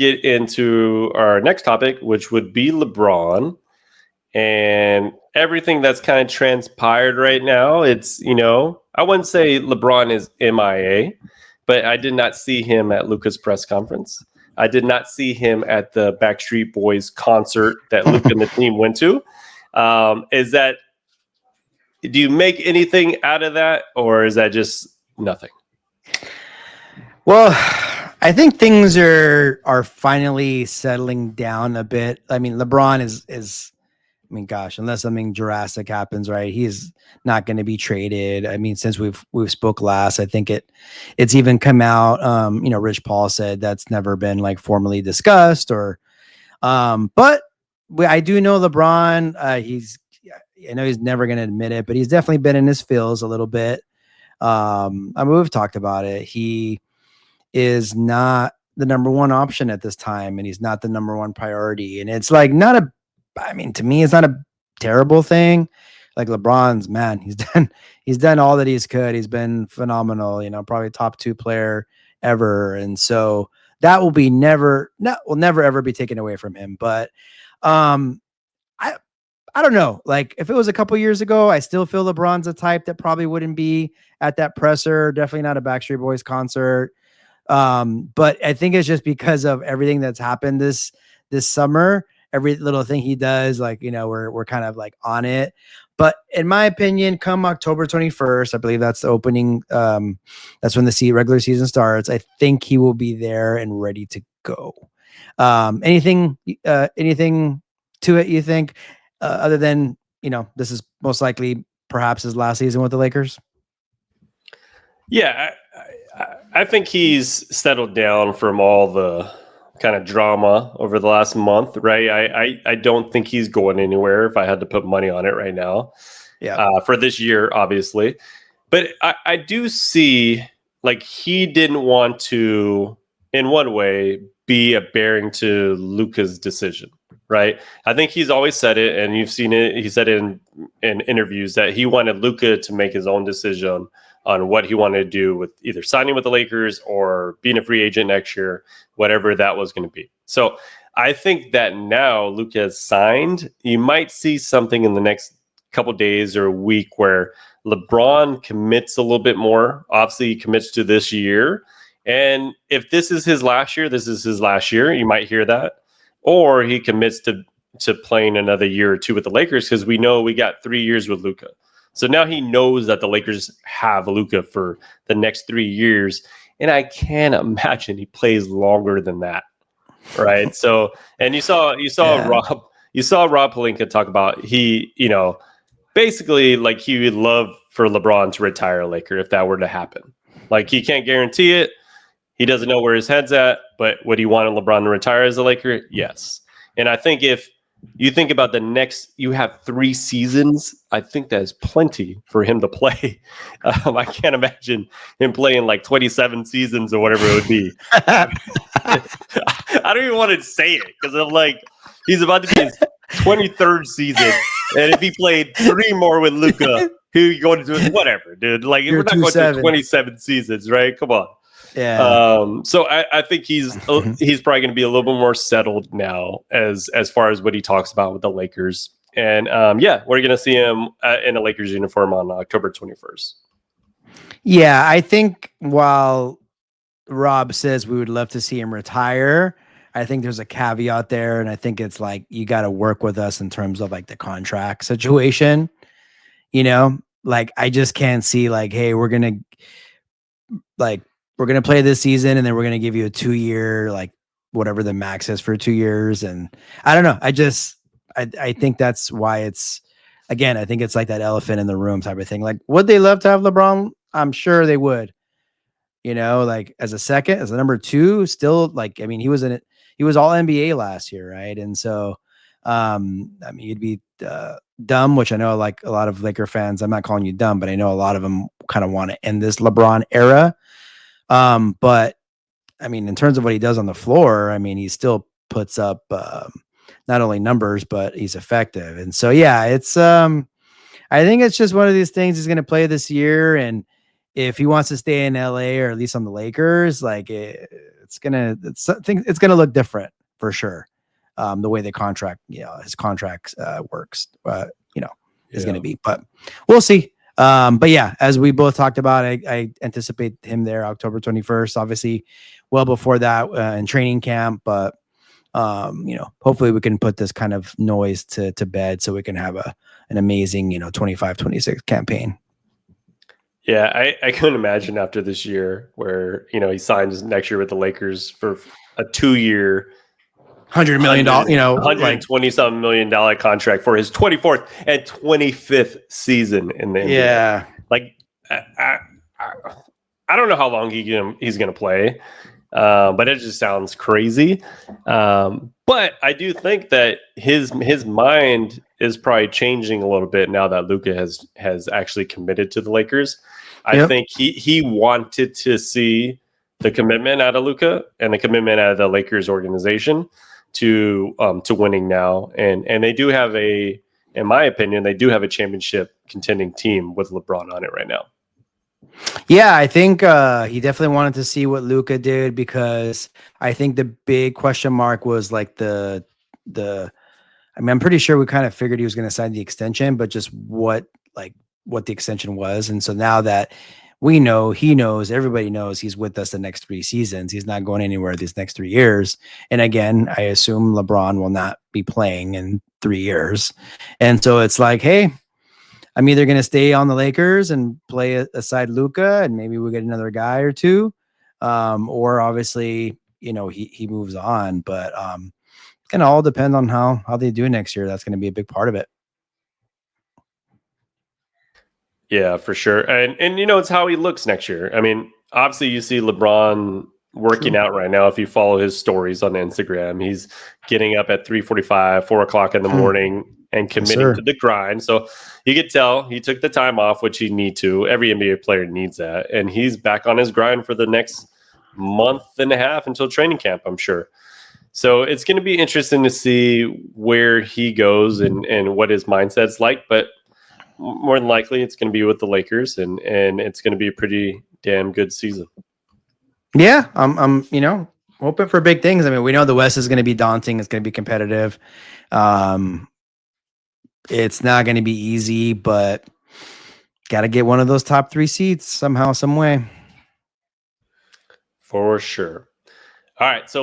get into our next topic, which would be LeBron and everything that's kind of transpired right now. It's, I wouldn't say LeBron is MIA, but I did not see him at Luka's press conference. I did not see him at the Backstreet Boys concert that Luka and the team went to. Do you make anything out of that, or is that just nothing? Well, I think things are finally settling down a bit. I mean, LeBron is I mean, gosh, unless something drastic happens, right? He's not going to be traded. I mean, since we've spoke last, I think it's even come out. Rich Paul said that's never been like formally discussed, but I do know LeBron. I know he's never going to admit it, but he's definitely been in his feels a little bit. I mean, we've talked about it. He is not the number one option at this time, and he's not the number one priority. And it's like to me, it's not a terrible thing. Like LeBron's, man, he's done all that he's could. He's been phenomenal, probably top 2 player ever. And so that will never ever be taken away from him. But I don't know. Like if it was a couple years ago, I still feel LeBron's a type that probably wouldn't be at that presser. Definitely not a Backstreet Boys concert. But I think it's just because of everything that's happened this summer. Every little thing he does, like, we're kind of like on it. But in my opinion, come October 21st, I believe that's the opening. That's when the regular season starts. I think he will be there and ready to go. Anything to it, you think, other than, this is most likely perhaps his last season with the Lakers? Yeah, I think he's settled down from all the kind of drama over the last month, right? I don't think he's going anywhere if I had to put money on it right now. Yeah. For this year, obviously. But I do see, like, he didn't want to, in one way, be a bearing to Luka's decision, right? I think he's always said it, and you've seen it. He said it in interviews that he wanted Luka to make his own decision on what he wanted to do with either signing with the Lakers or being a free agent next year, whatever that was going to be. So I think that now Luka has signed. You might see something in the next couple days or a week where LeBron commits a little bit more. Obviously, he commits to this year. And if this is his last year, this is his last year. You might hear that. Or he commits to playing another year or two with the Lakers, because we know we got 3 years with Luka. So now he knows that the Lakers have Luka for the next 3 years. And I can't imagine he plays longer than that. Right. So, and you saw Rob Pelinka talk about basically like he would love for LeBron to retire a Laker if that were to happen. Like he can't guarantee it. He doesn't know where his head's at, but would he want LeBron to retire as a Laker? Yes. And I think if you think about you have 3 seasons, I think that's plenty for him to play. I can't imagine him playing like 27 seasons or whatever it would be. I don't even want to say it because I'm like, he's about to be his 23rd season. And if he played 3 more with Luka, he'd go into whatever, dude. Like, we're not going to 27 seasons, right? Come on. Yeah. So I think he's probably going to be a little bit more settled now as far as what he talks about with the Lakers. And we're going to see him in a Lakers uniform on October 21st. Yeah, I think while Rob says we would love to see him retire, I think there's a caveat there, and I think it's like you got to work with us in terms of like the contract situation. Like I just can't see like, hey, we're gonna play this season, and then we're gonna give you a 2-year, like whatever the max is for 2 years. And I don't know. I think that's why it's, again, I think it's like that elephant in the room type of thing. Like, would they love to have LeBron? I'm sure they would. Like as a number 2, still, like, I mean, he was all NBA last year, right? And so, I mean, you'd be dumb, which I know like a lot of Laker fans, I'm not calling you dumb, but I know a lot of them kind of want to end this LeBron era. But I mean, in terms of what he does on the floor, I mean, he still puts up not only numbers, but he's effective. And so, yeah, it's I think it's just one of these things he's going to play this year. And if he wants to stay in LA or at least on the Lakers, like it's it's gonna look different for sure. The way the contract, his contract works, is going to be, but we'll see. But yeah, as we both talked about, I anticipate him there October 21st, obviously well before that in training camp, but hopefully we can put this kind of noise to bed so we can have an amazing, 25-26 campaign. Yeah, I couldn't imagine after this year where, he signs next year with the Lakers for a 2-year, $100 million, $120-something million contract for his 24th and 25th season in the NBA. Yeah. Like, I don't know how long he's going to play, but it just sounds crazy. But I do think that his mind is probably changing a little bit now that Luka has actually committed to the Lakers. I think he wanted to see the commitment out of Luka and the commitment out of the Lakers organization to winning now, and they do have in my opinion, they do have a championship contending team with LeBron on it right now. Yeah, I think he definitely wanted to see what Luka did, because I think the big question mark was like I mean, I'm pretty sure we kind of figured he was going to sign the extension, but just what the extension was. And so now that we know, he knows, everybody knows he's with us the next 3 seasons. He's not going anywhere these next 3 years. And again, I assume LeBron will not be playing in 3 years. And so it's like, hey, I'm either going to stay on the Lakers and play aside Luka, and maybe we'll get another guy or two. Or obviously, he moves on, but it's going to all depend on how they do next year. That's going to be a big part of it. Yeah, for sure. And it's how he looks next year. I mean, obviously you see LeBron working out right now. If you follow his stories on Instagram, he's getting up at 3:45, 4 o'clock in the morning and committing to the grind. So you could tell he took the time off, which he need to. Every NBA player needs that. And he's back on his grind for the next month and a half until training camp, I'm sure. So it's going to be interesting to see where he goes and what his mindset's like. But more than likely, it's going to be with the Lakers, and it's going to be a pretty damn good season. Yeah, I'm hoping for big things. I mean, we know the West is going to be daunting. It's going to be competitive. It's not going to be easy, but got to get one of those top 3 seeds somehow, some way. For sure. All right, so